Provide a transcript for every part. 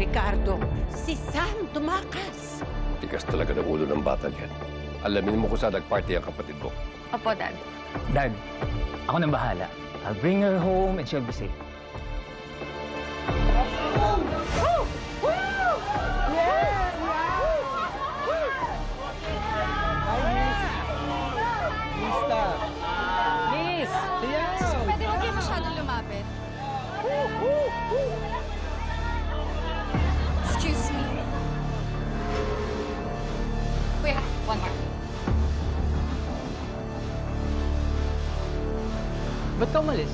Ricardo, si Sam tumakas. Tigas talaga ng ulo ng batang yan. Alamin mo kung saan nag-party ang kapatid mo. Opo, Dad. Dad, ako nang bahala. I'll bring her home and she'll be safe. Miss! Pwede huwag kayo masyadong lumapit. Excuse me. Kuya, one more. Ba't ka umalis?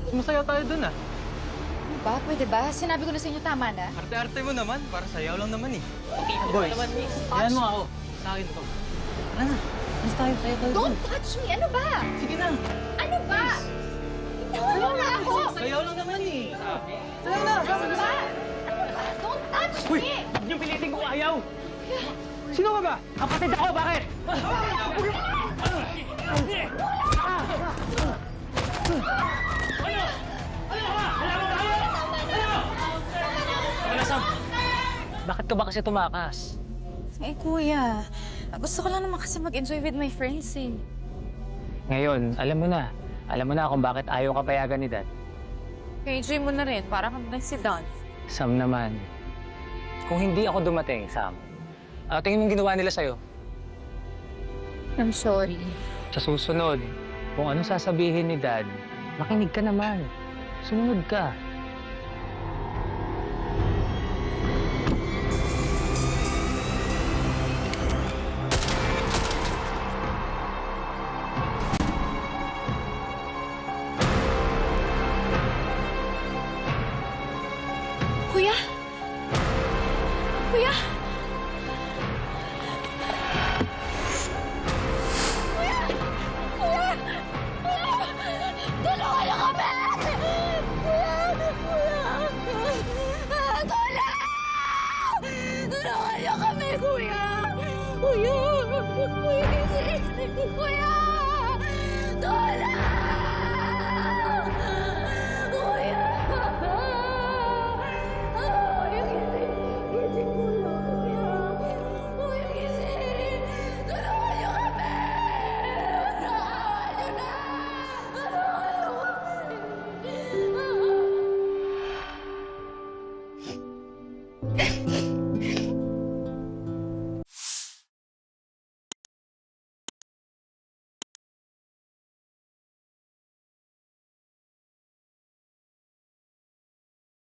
Sumasayaw tayo dun ah. Ano ba? Pwede ba? Sinabi ko na sa inyo tama na. Arte-arte mo naman, para sayaw lang naman eh. Boys, yan mo ako. Sa akin to. Tara na. Mas tayo, tayo. Don't touch me! Ano ba? Sige na. Ano ba? Ano na ako? Sayaw lang naman eh. Ano ba? Ano ba? Don't touch me! Huwag niyong pilitin kung ayaw. Sino ka ba? Kapatid ako, bakit? Bakit ka ba kasi tumakas? Eh, kuya. Gusto ko lang naman kasi mag-enjoy with my friends eh. Ngayon, alam mo na. Alam mo na kung bakit ayaw ka payagan ni Dad. Enjoy mo na rin. Para kang si Don. Sam naman. Kung hindi ako dumating, Sam, tingin mong ginawa nila sa'yo? I'm sorry. Sa susunod, kung anong sasabihin ni Dad, makinig ka naman. Sumunod ka. Kuya? Kuya? Kuya! Kuya! Kuya! Tulungan niyo kami! Kuya! Kuya! Tulungan! Tulungan niyo kami, kuya! Kuya! Kuya, gising! Kuya! Tulungan! Kuya! Kuya, gising! Gising, kuya! Kuya, gising! Tulungan niyo kami! Tulungan niyo na! Tulungan niyo kami!